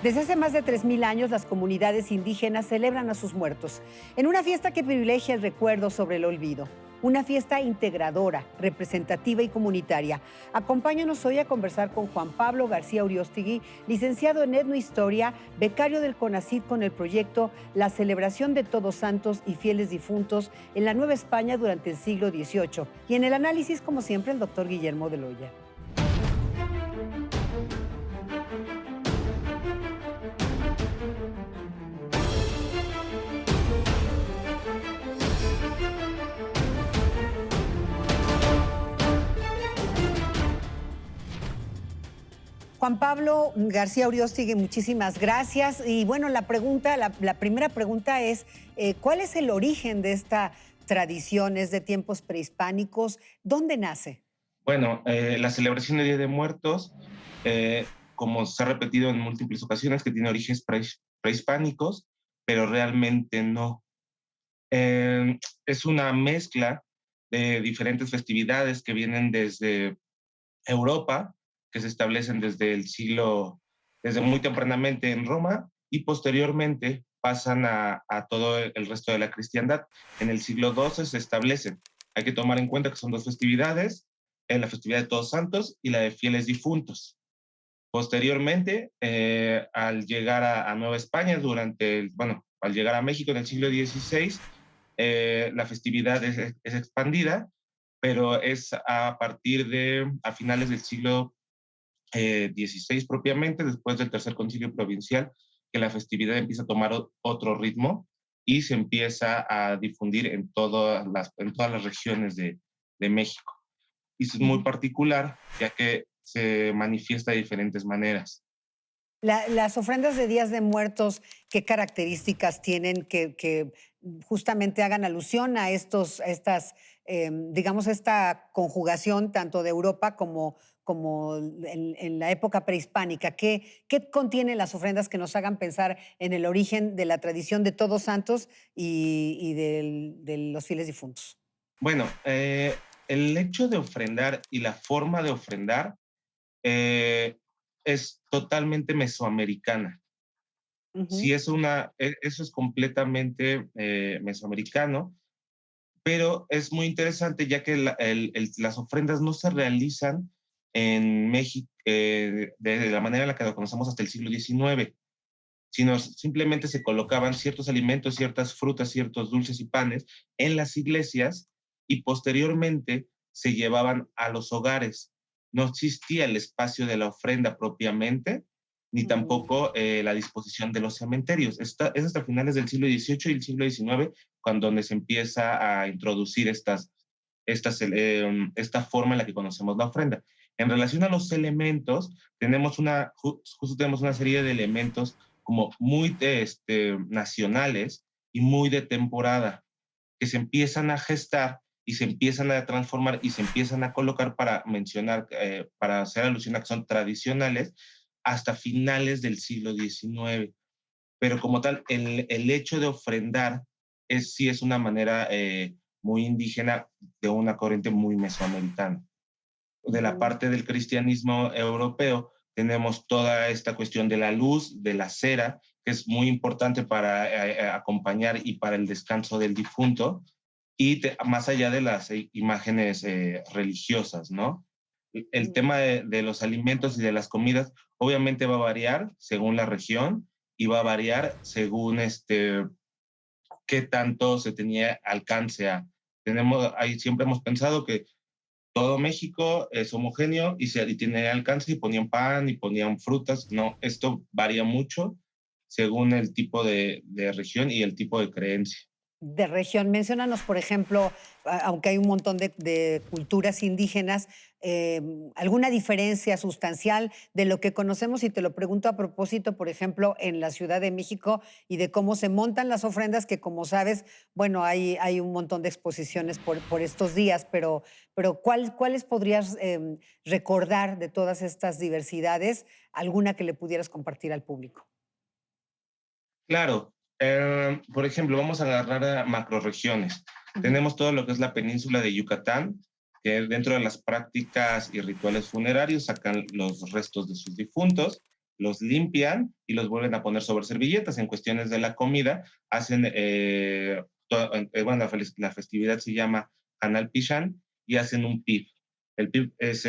Desde hace más de 3000 años, las comunidades indígenas celebran a sus muertos en una fiesta que privilegia el recuerdo sobre el olvido. Una fiesta integradora, representativa y comunitaria. Acompáñanos hoy a conversar con Juan Pablo García Uriostegui, licenciado en etnohistoria, becario del CONACYT con el proyecto La celebración de Todos Santos y Fieles Difuntos en la Nueva España durante el siglo XVIII. Y en el análisis, como siempre, el doctor Guillermo de Loya. Juan Pablo García Uriostegui, muchísimas gracias. Y bueno, la primera pregunta es, ¿cuál es el origen de esta tradición? ¿Es de tiempos prehispánicos? ¿Dónde nace? Bueno, la celebración del Día de Muertos, como se ha repetido en múltiples ocasiones, que tiene orígenes prehispánicos, pero realmente no. Es una mezcla de diferentes festividades que vienen desde Europa, que se establecen desde muy tempranamente en Roma y posteriormente pasan a todo el resto de la cristiandad. En el siglo XII se establecen. Hay que tomar en cuenta que son dos festividades, la festividad de Todos Santos y la de Fieles Difuntos. Posteriormente, al llegar a Nueva España, al llegar a México en el siglo XVI, la festividad es expandida, pero es a finales del siglo XVI propiamente, después del Tercer Concilio Provincial, que la festividad empieza a tomar otro ritmo y se empieza a difundir en todas las regiones de México. Y es muy particular, ya que se manifiesta de diferentes maneras. Las ofrendas de Días de Muertos, ¿qué características tienen que justamente hagan alusión a digamos, esta conjugación tanto de Europa como en la época prehispánica? ¿Qué contienen las ofrendas que nos hagan pensar en el origen de la tradición de Todos Santos de los fieles difuntos? Bueno, el hecho de ofrendar y la forma de ofrendar eh, es totalmente mesoamericana. Ujú. Sí, eso es completamente mesoamericano, pero es muy interesante ya que las ofrendas no se realizan en México de la manera en la que lo conocemos hasta el siglo XIX, sino simplemente se colocaban ciertos alimentos, ciertas frutas, ciertos dulces y panes en las iglesias y posteriormente se llevaban a los hogares. No existía el espacio de la ofrenda propiamente, ni Mm. tampoco la disposición de los cementerios. Es hasta finales del siglo XVIII y el siglo XIX donde se empieza a introducir esta forma en la que conocemos la ofrenda. En relación a los elementos, justo tenemos una serie de elementos como nacionales y muy de temporada, que se empiezan a gestar y se empiezan a transformar y se empiezan a colocar para hacer alusión a que son tradicionales hasta finales del siglo XIX. Pero como tal, el hecho de ofrendar sí es una manera muy indígena de una corriente muy mesoamericana. De la Ujú. parte del cristianismo europeo, tenemos toda esta cuestión de la luz, de la cera, que es muy importante para acompañar y para el descanso del difunto, más allá de las imágenes religiosas, ¿no? El Mm. tema de los alimentos y de las comidas obviamente va a variar según la región y va a variar según qué tanto se tenía alcance a. Ahí siempre hemos pensado que todo México es homogéneo y tiene alcance y ponían pan y ponían frutas. No, esto varía mucho según el tipo de región y el tipo de creencia. De región. Menciónanos, por ejemplo, aunque hay un montón de culturas indígenas, alguna diferencia sustancial de lo que conocemos, y te lo pregunto a propósito, por ejemplo, en la Ciudad de México y de cómo se montan las ofrendas, que como sabes, bueno, hay un montón de exposiciones por estos días, pero ¿cuáles podrías recordar de todas estas diversidades? ¿Alguna que le pudieras compartir al público? Claro, por ejemplo, vamos a agarrar a macroregiones. Ujú. Tenemos todo lo que es la península de Yucatán, que dentro de las prácticas y rituales funerarios sacan los restos de sus difuntos los limpian y los vuelven a poner sobre servilletas. En cuestiones de la comida, hacen, bueno, la festividad se llama Hanal Pishan y hacen un pib. El pib es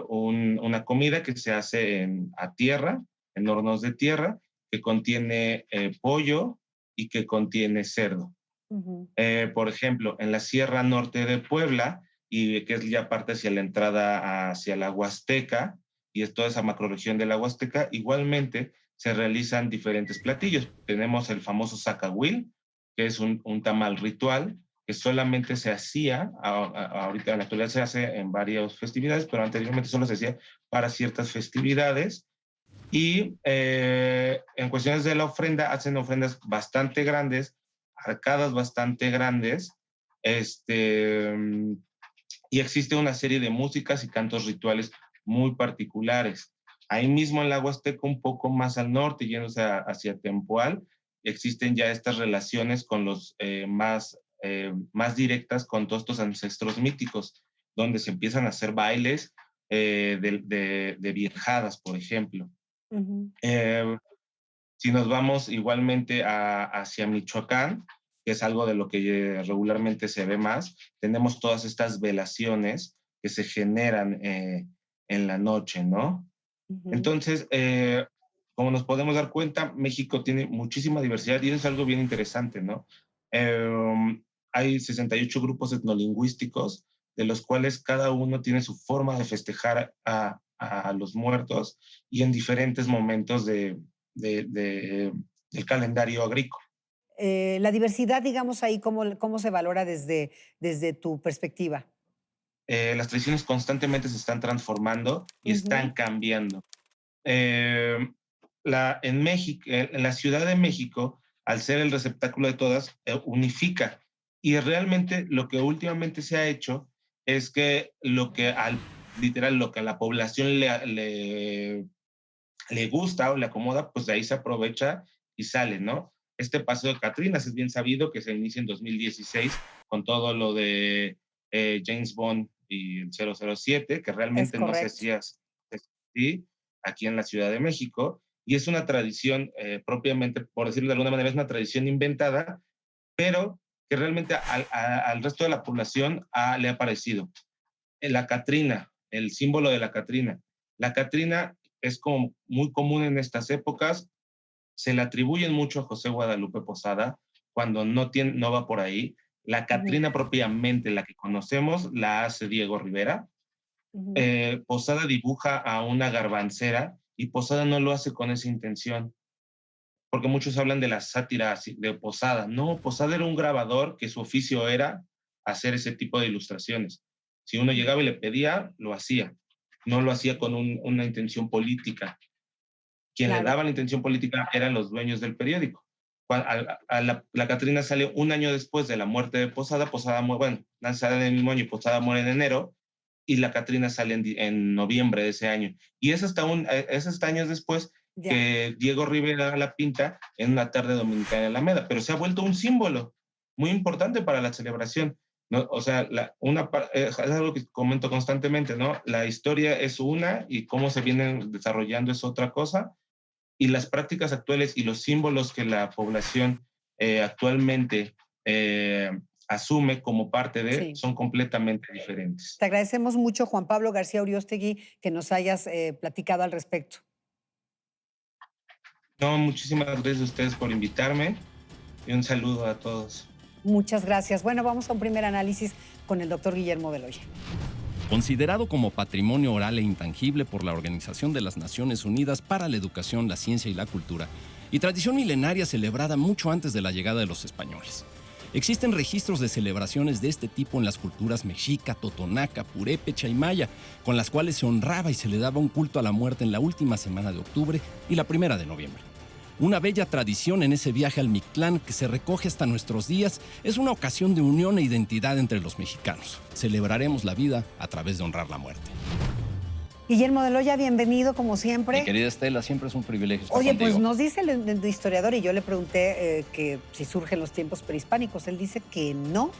una comida que se hace a tierra, en hornos de tierra, que contiene pollo y que contiene cerdo. Ujú. Por ejemplo, en la Sierra Norte de Puebla, y que es ya parte hacia la entrada hacia la Huasteca, y es toda esa macroregión de la Huasteca, igualmente se realizan diferentes platillos. Tenemos el famoso zacahuil, que es un tamal ritual, que solamente se hacía, ahorita en la actualidad se hace en varias festividades, pero anteriormente solo se hacía para ciertas festividades. Y en cuestiones de la ofrenda, hacen ofrendas bastante grandes, arcadas bastante grandes, este, y existe una serie de músicas y cantos rituales muy particulares. Ahí mismo en la Huasteca, un poco más al norte, yéndose hacia Tempoal, existen ya estas relaciones con los más directas con todos estos ancestros míticos, donde se empiezan a hacer bailes de viejadas, por ejemplo. Ujú. Eh, si nos vamos igualmente hacia Michoacán, que es algo de lo que regularmente se ve más, tenemos todas estas velaciones que se generan en la noche, ¿no? Ujú. Entonces, como nos podemos dar cuenta, México tiene muchísima diversidad y eso es algo bien interesante, ¿no? Hay 68 grupos etnolingüísticos, de los cuales cada uno tiene su forma de festejar a los muertos y en diferentes momentos del calendario agrícola. La diversidad, digamos, ahí, ¿cómo se valora desde tu perspectiva? Las tradiciones constantemente se están transformando y Ujú, están cambiando. Eh, en México, en la Ciudad de México, al ser el receptáculo de todas, unifica. Y realmente lo que últimamente se ha hecho es que literal, lo que a la población le gusta o le acomoda, pues de ahí se aprovecha y sale, ¿no? Este paseo de Catrinas es bien sabido que se inicia en 2016 con todo lo de James Bond y el 007, que es realmente no se correcto. hacía así aquí en la Ciudad de México. Y es una tradición propiamente, por decirlo de alguna manera, es una tradición inventada, pero que realmente al resto de la población le ha parecido. La Catrina, el símbolo de la Catrina. La Catrina es como muy común en estas épocas, se le atribuyen mucho a José Guadalupe Posada, cuando no va por ahí. La Ujú, Catrina propiamente, la que conocemos, la hace Diego Rivera. ujú. Posada dibuja a una garbancera y Posada no lo hace con esa intención, porque muchos hablan de la sátira de Posada. No, Posada era un grabador que su oficio era hacer ese tipo de ilustraciones. Si uno llegaba y le pedía, lo hacía. No lo hacía con una intención política. Quien le Claro. daba la intención política eran los dueños del periódico. La Catrina sale un año después de la muerte de Posada. Posada muere, bueno, sale en el mismo año y Posada muere en enero, y la Catrina sale en noviembre de ese año. Y es hasta años después Ya. que Diego Rivera la pinta en una tarde dominicana en la Alameda, pero se ha vuelto un símbolo muy importante para la celebración, ¿no? O sea, es algo que comento constantemente, ¿no? La historia es una y cómo se vienen desarrollando es otra cosa, y las prácticas actuales y los símbolos que la población actualmente asume como parte de Sí. son completamente diferentes. Te agradecemos mucho, Juan Pablo García Uriostegui, que nos hayas platicado al respecto. No, muchísimas gracias a ustedes por invitarme y un saludo a todos. Muchas gracias. Bueno, vamos a un primer análisis con el doctor Guillermo Beloya. Considerado como patrimonio oral e intangible por la Organización de las Naciones Unidas para la Educación, la Ciencia y la Cultura, y tradición milenaria celebrada mucho antes de la llegada de los españoles. Existen registros de celebraciones de este tipo en las culturas mexica, totonaca, purépecha y maya, con las cuales se honraba y se le daba un culto a la muerte en la última semana de octubre y la primera de noviembre. Una bella tradición en ese viaje al Mictlán que se recoge hasta nuestros días es una ocasión de unión e identidad entre los mexicanos. Celebraremos la vida a través de honrar la muerte. Guillermo Beloya, bienvenido como Mi siempre. querida Estela, siempre es un privilegio estar Oye, contigo. pues nos dice el historiador, y yo le pregunté que si surgen los tiempos prehispánicos. Él dice que no.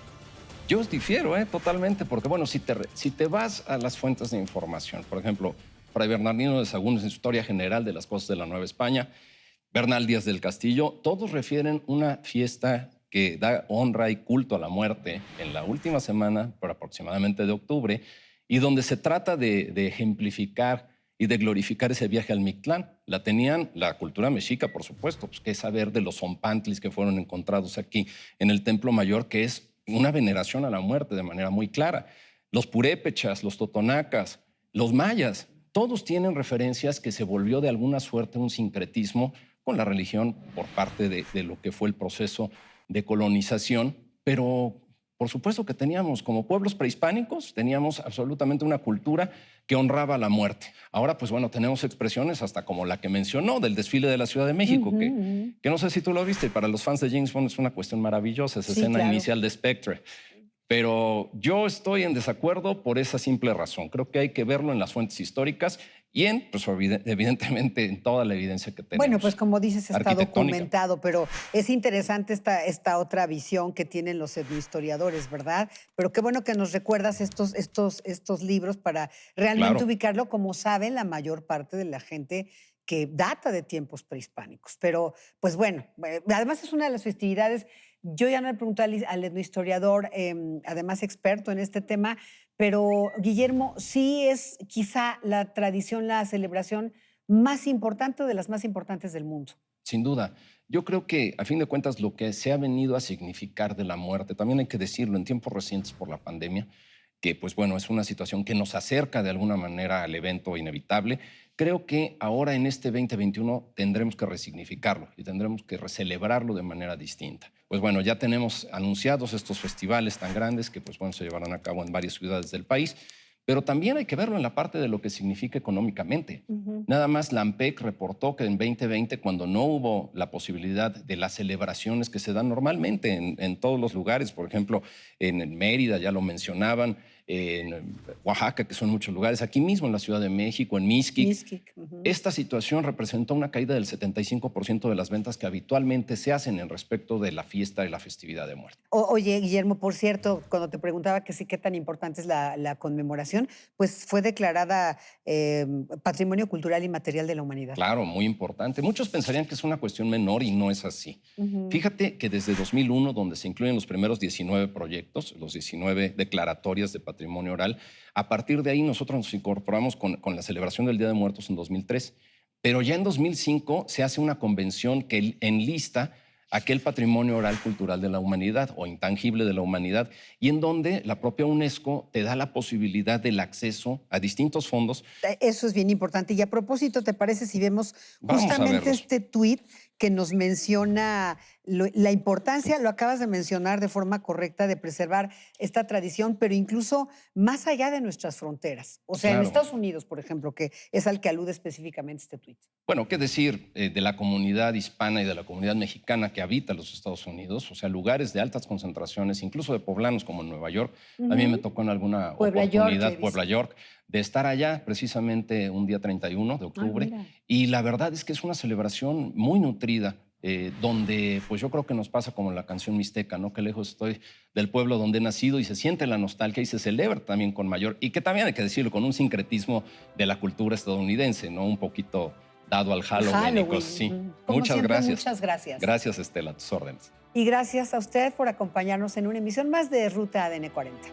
Yo os difiero totalmente, porque bueno, si te vas a las fuentes de información, por ejemplo, Fray Bernardino de Sahagún en su Historia General de las Cosas de la Nueva España, Bernal Díaz del Castillo, todos refieren una fiesta que da honra y culto a la muerte en la última semana, por aproximadamente de octubre, y donde se trata de ejemplificar y de glorificar ese viaje al Mictlán. La tenían la cultura mexica, por supuesto, pues qué saber de los zompantlis que fueron encontrados aquí en el Templo Mayor, que es una veneración a la muerte de manera muy clara. Los purépechas, los totonacas, los mayas, todos tienen referencias que se volvió de alguna suerte un sincretismo con la religión por parte de lo que fue el proceso de colonización, pero por supuesto que teníamos como pueblos prehispánicos, teníamos absolutamente una cultura que honraba la muerte. Ahora, pues bueno, tenemos expresiones hasta como la que mencionó del desfile de la Ciudad de México, que no sé si tú lo viste, y para los fans de James Bond es una cuestión maravillosa, esa escena inicial de Spectre. Pero yo estoy en desacuerdo por esa simple razón. Creo que hay que verlo en las fuentes históricas y pues, evidentemente en toda la evidencia que tenemos. Bueno, pues como dices, está documentado, pero es interesante esta otra visión que tienen los etnohistoriadores, ¿verdad? Pero qué bueno que nos recuerdas estos libros para realmente ubicarlo, como sabe la mayor parte de la gente que data de tiempos prehispánicos. Pero, pues bueno, además es una de las festividades. Yo ya no le pregunté al etnohistoriador, además experto en este tema, pero Guillermo, sí es quizá la tradición, la celebración más importante, de las más importantes del mundo. Sin duda. Yo creo que, a fin de cuentas, lo que se ha venido a significar de la muerte, también hay que decirlo, en tiempos recientes por la pandemia, que pues bueno, es una situación que nos acerca de alguna manera al evento inevitable. Creo que ahora en este 2021 tendremos que resignificarlo y tendremos que celebrarlo de manera distinta. Pues bueno, ya tenemos anunciados estos festivales tan grandes que pues bueno, se llevarán a cabo en varias ciudades del país, pero también hay que verlo en la parte de lo que significa económicamente. Nada más la ANPEC reportó que en 2020, cuando no hubo la posibilidad de las celebraciones que se dan normalmente en todos los lugares, por ejemplo, en Mérida, ya lo mencionaban, en Oaxaca, que son muchos lugares, aquí mismo en la Ciudad de México, en Mixquic. Esta situación representó una caída del 75% de las ventas que habitualmente se hacen en respecto de la fiesta y la festividad de muerte. Oye, Guillermo, por cierto, cuando te preguntaba que sí, qué tan importante es la conmemoración, pues fue declarada Patrimonio Cultural y Material de la Humanidad. Claro, muy importante. Muchos pensarían que es una cuestión menor y no es así. Fíjate que desde 2001, donde se incluyen los primeros 19 proyectos, los 19 declaratorias de patrimonio oral, a partir de ahí nosotros nos incorporamos con la celebración del Día de Muertos en 2003. Pero ya en 2005 se hace una convención que enlista aquel patrimonio oral cultural de la humanidad o intangible de la humanidad, y en donde la propia UNESCO te da la posibilidad del acceso a distintos fondos. Eso es bien importante. Y a propósito, ¿te parece si vemos justamente este tuit que nos menciona la importancia, lo acabas de mencionar de forma correcta, de preservar esta tradición, pero incluso más allá de nuestras fronteras? O sea, en Estados Unidos, por ejemplo, que es al que alude específicamente este tuit. Bueno, qué decir de la comunidad hispana y de la comunidad mexicana que habita los Estados Unidos, o sea, lugares de altas concentraciones, incluso de poblanos como en Nueva York. A mí me tocó en alguna oportunidad, Puebla, York, de estar allá precisamente un día 31 de octubre. Y la verdad es que es una celebración muy nutrida, donde pues yo creo que nos pasa como la canción mixteca, ¿no? Que lejos estoy del pueblo donde he nacido, y se siente la nostalgia y se celebra también con mayor, y que también hay que decirlo, con un sincretismo de la cultura estadounidense, ¿no? Un poquito dado al Halloween. Y cosas así. Muchas gracias. Gracias, Estela, a tus órdenes. Y gracias a usted por acompañarnos en una emisión más de Ruta ADN 40.